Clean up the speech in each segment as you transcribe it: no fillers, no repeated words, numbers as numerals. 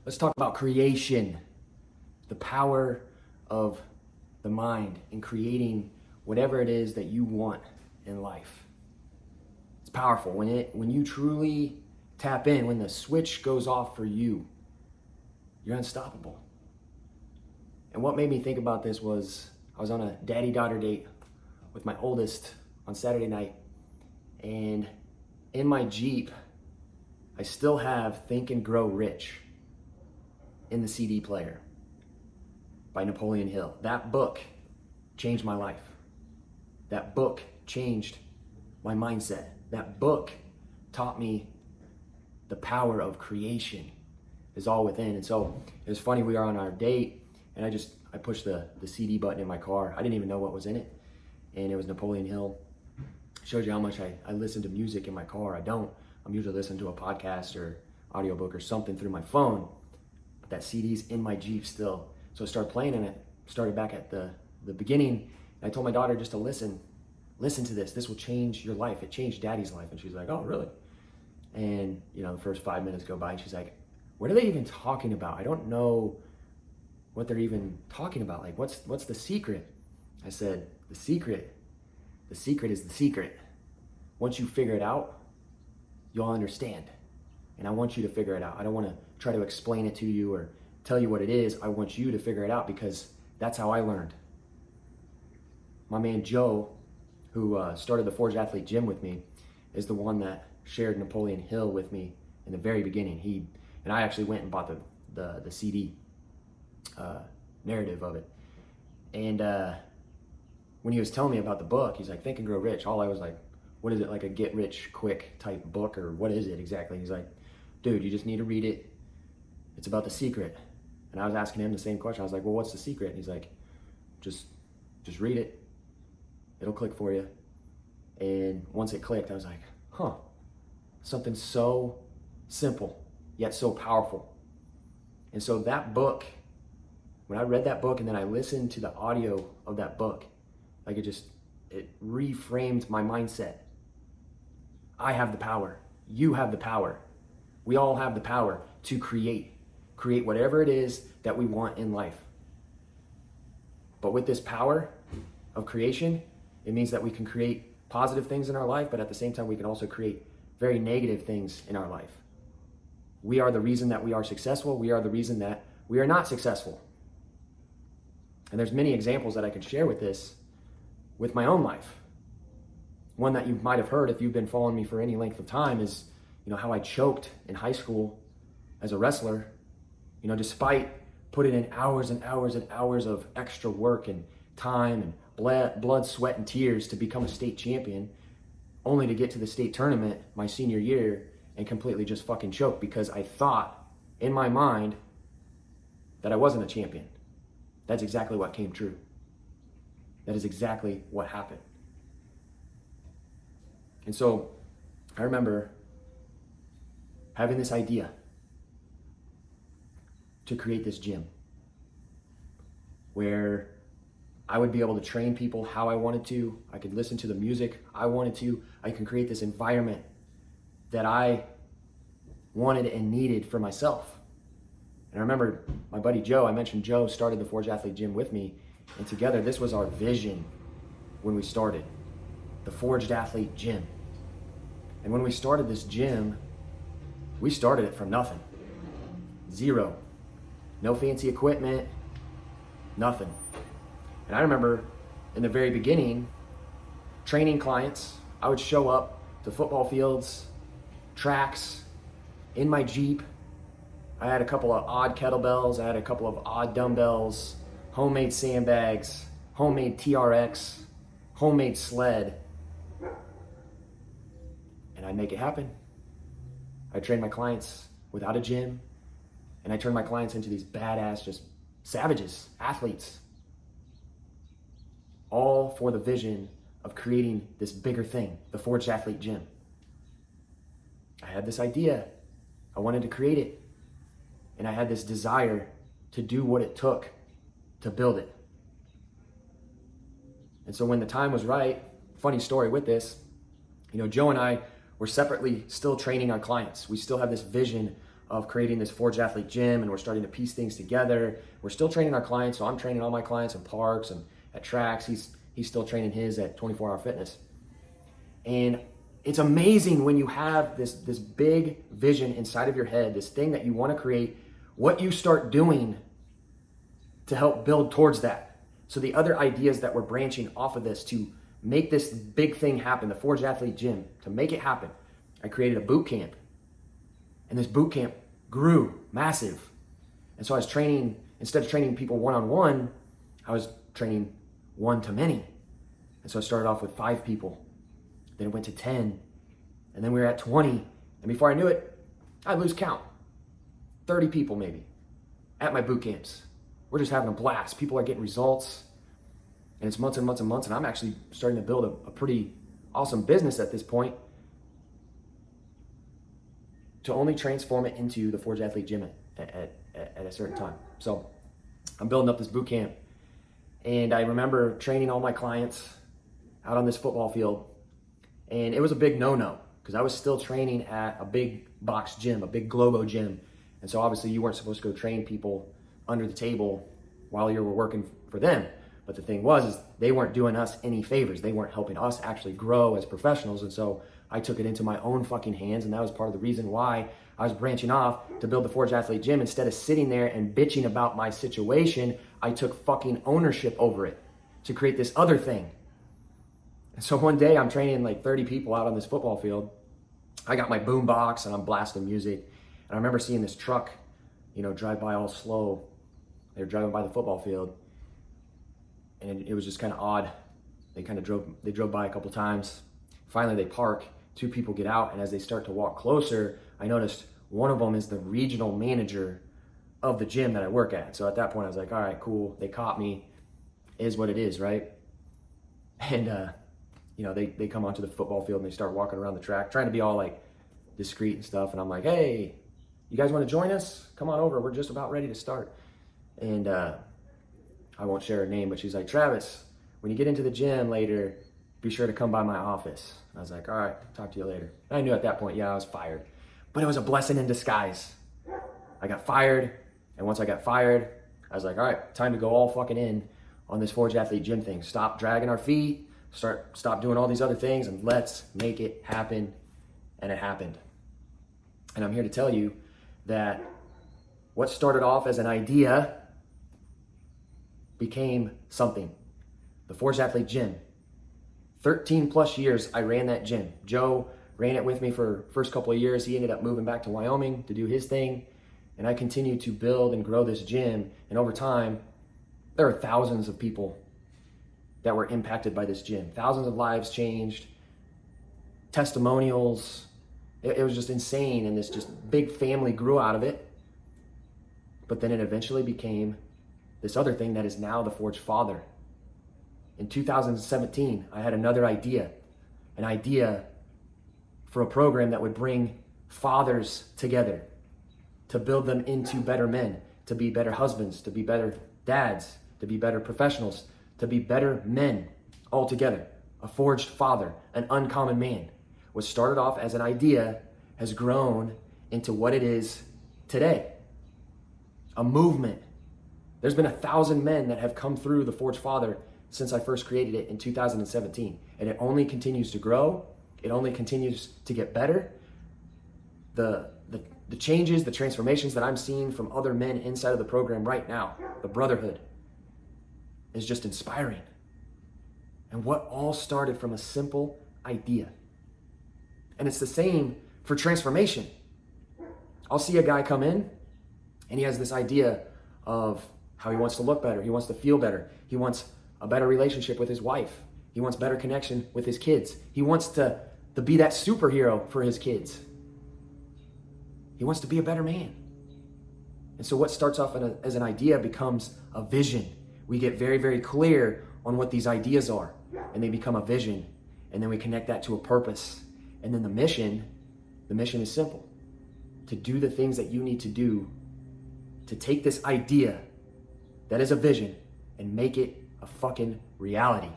Let's talk about creation, the power of the mind in creating whatever it is that you want in life. It's powerful when you truly tap in, when the switch goes off for you, you're unstoppable. And what made me think about this was I was on a daddy-daughter date with my oldest on Saturday night, and in my Jeep, I still have Think and Grow Rich in the CD player by Napoleon Hill. That book changed my life. That book changed my mindset. That book taught me the power of creation is all within. And so it was funny, we were on our date and I pushed the CD button in my car. I didn't even know what was in it. And it was Napoleon Hill. Shows you how much I listen to music in my car. I don't. I'm usually listening to a podcast or audiobook or something through my phone. But that CD's in my Jeep still. So I started playing and it started back at the beginning. And I told my daughter just to listen to this. This will change your life. It changed Daddy's life. And she's like, oh, really? And the first 5 minutes go by and she's like, what are they even talking about? I don't know what they're even talking about. Like, what's the secret? I said, the secret is the secret. Once you figure it out, you'll understand. And I want you to figure it out. I don't want to try to explain it to you or tell you what it is. I want you to figure it out because that's how I learned. My man Joe, who started the Forged Athlete Gym with me, is the one that shared Napoleon Hill with me in the very beginning. And I actually went and bought the CD narrative of it. And when he was telling me about the book, he's like, Think and Grow Rich. All I was like, what is it, like a get rich quick type book, or what is it exactly? He's like, dude, you just need to read it. It's about the secret. And I was asking him the same question. I was like, well, what's the secret? And he's like, just read it. It'll click for you. And once it clicked, I was like, huh, something so simple, yet so powerful. And so that book, when I read that book and then I listened to the audio of that book, like it reframed my mindset. I have the power. You have the power. We all have the power to create whatever it is that we want in life. But with this power of creation, it means that we can create positive things in our life, but at the same time, we can also create very negative things in our life. We are the reason that we are successful. We are the reason that we are not successful. And there's many examples that I can share with this, with my own life. One that you might have heard if you've been following me for any length of time is, how I choked in high school as a wrestler, despite putting in hours and hours and hours of extra work and time and blood, sweat, and tears to become a state champion, only to get to the state tournament my senior year and completely just fucking choke because I thought in my mind that I wasn't a champion. That's exactly what came true. That is exactly what happened. And so I remember having this idea to create this gym where I would be able to train people how I wanted to. I could listen to the music I wanted to. I can create this environment that I wanted and needed for myself. And I remember my buddy Joe, I mentioned Joe started the Forged Athlete Gym with me, and together this was our vision when we started, the Forged Athlete Gym. And when we started this gym, we started it from nothing. Zero. No fancy equipment, nothing. And I remember in the very beginning, training clients, I would show up to football fields, tracks, in my Jeep. I had a couple of odd kettlebells, I had a couple of odd dumbbells, homemade sandbags, homemade TRX, homemade sled. And I'd make it happen. I trained my clients without a gym, and I turned my clients into these badass, just savages, athletes. All for the vision of creating this bigger thing, the Forged Athlete Gym. I had this idea. I wanted to create it. And I had this desire to do what it took to build it. And so when the time was right, funny story with this, Joe and I were separately still training our clients. We still have this vision of creating this Forged Athlete gym, and we're starting to piece things together. We're still training our clients, so I'm training all my clients in parks and at tracks. He's still training his at 24 Hour Fitness. And it's amazing when you have this big vision inside of your head, this thing that you want to create, what you start doing to help build towards that. So the other ideas that we're branching off of this to make this big thing happen, the Forged Athlete gym, to make it happen, I created a boot camp. And this boot camp grew massive. And so I was training, instead of training people one-on-one, I was training one-to-many. And so I started off with 5 people. Then it went to 10. And then we were at 20. And before I knew it, I'd lose count. 30 people maybe at my boot camps. We're just having a blast. People are getting results. And it's months and months and months. And I'm actually starting to build a pretty awesome business at this point to only transform it into the Forged Athlete gym at a certain time. So I'm building up this boot camp. And I remember training all my clients out on this football field. And it was a big no-no because I was still training at a big box gym, a big Globo gym. And so obviously you weren't supposed to go train people under the table while you were working for them. But the thing was, is they weren't doing us any favors. They weren't helping us actually grow as professionals. And so I took it into my own fucking hands. And that was part of the reason why I was branching off to build the Forged Athlete gym. Instead of sitting there and bitching about my situation, I took fucking ownership over it to create this other thing. And so one day I'm training like 30 people out on this football field. I got my boom box and I'm blasting music. And I remember seeing this truck, drive by all slow. They were driving by the football field. And it was just kind of odd. They drove by a couple times. Finally they park, 2 people get out. And as they start to walk closer, I noticed one of them is the regional manager of the gym that I work at. So at that point I was like, all right, cool. They caught me. It is what it is, right? And, they come onto the football field and they start walking around the track, trying to be all like discreet and stuff. And I'm like, hey, you guys want to join us? Come on over. We're just about ready to start. And I won't share her name, but she's like, Travis, when you get into the gym later, be sure to come by my office. I was like, all right, talk to you later. And I knew at that point, I was fired. But it was a blessing in disguise. I got fired. And once I got fired, I was like, all right, time to go all fucking in on this Forged Athlete gym thing. Stop dragging our feet. Stop doing all these other things, and let's make it happen. And it happened. And I'm here to tell you that what started off as an idea became something. The Forged Athlete gym. 13 plus years I ran that gym. Joe ran it with me for first couple of years. He ended up moving back to Wyoming to do his thing. And I continued to build and grow this gym. And over time, there are thousands of people that were impacted by this gym. Thousands of lives changed, testimonials. It was just insane, and this just big family grew out of it. But then it eventually became this other thing that is now the Forged Father. In 2017, I had another idea, an idea for a program that would bring fathers together to build them into better men, to be better husbands, to be better dads, to be better professionals, to be better men altogether. A forged father, an uncommon man. What started off as an idea has grown into what it is today. A movement. There's been 1,000 men that have come through the Forged Father since I first created it in 2017. And it only continues to grow. It only continues to get better. The changes, the transformations that I'm seeing from other men inside of the program right now, the brotherhood, is just inspiring. And what all started from a simple idea. And it's the same for transformation. I'll see a guy come in and he has this idea of how he wants to look better. He wants to feel better. He wants a better relationship with his wife. He wants better connection with his kids. He wants to be that superhero for his kids. He wants to be a better man. And so what starts off as an idea becomes a vision. We get very, very clear on what these ideas are, and they become a vision, and then we connect that to a purpose. And then the mission is simple: to do the things that you need to do to take this idea that is a vision and make it a fucking reality.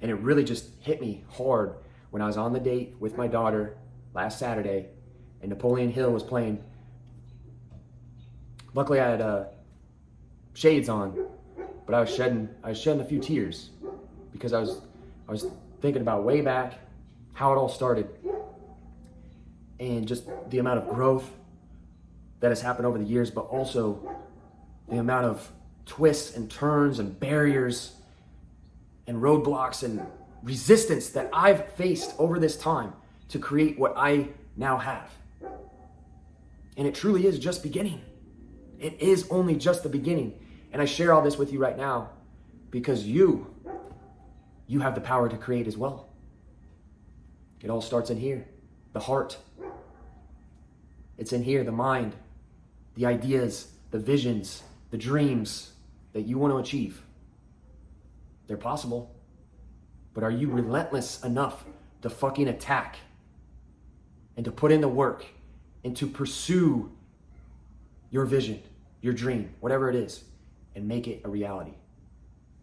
And it really just hit me hard when I was on the date with my daughter last Saturday, and Napoleon Hill was playing. Luckily, I had shades on, but I was shedding a few tears because I was thinking about way back how it all started and just the amount of growth that has happened over the years, but also the amount of twists and turns and barriers and roadblocks and resistance that I've faced over this time to create what I now have. And it truly is just beginning. It is only just the beginning. And I share all this with you right now because you have the power to create as well. It all starts in here, the heart. It's in here, the mind, the ideas, the visions, the dreams that you want to achieve. They're possible. But are you relentless enough to fucking attack and to put in the work and to pursue your vision, your dream, whatever it is, and make it a reality?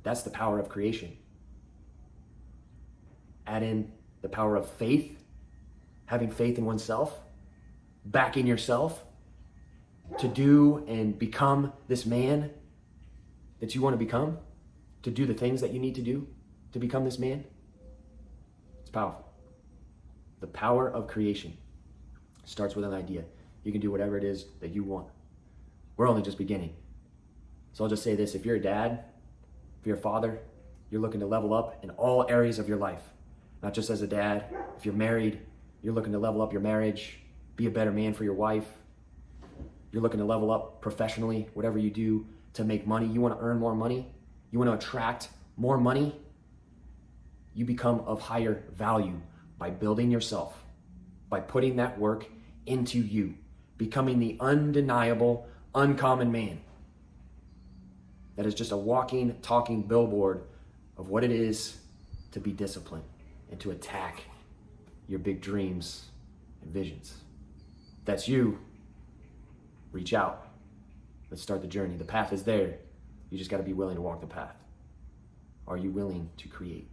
That's the power of creation. Add in the power of faith, having faith in oneself, backing yourself to do and become this man that you want to become, to do the things that you need to do to become this man. It's powerful. The power of creation starts with an idea. You can do whatever it is that you want. We're only just beginning. So I'll just say this: if you're a dad, if you're a father, you're looking to level up in all areas of your life. Not just as a dad. If you're married, you're looking to level up your marriage, be a better man for your wife. You're looking to level up professionally, whatever you do to make money. You want to earn more money. You want to attract more money. You become of higher value by building yourself, by putting that work into you, becoming the undeniable, uncommon man that is just a walking, talking billboard of what it is to be disciplined and to attack your big dreams and visions. If that's you, reach out. Let's start the journey. The path is there. You just got to be willing to walk the path. Are you willing to create?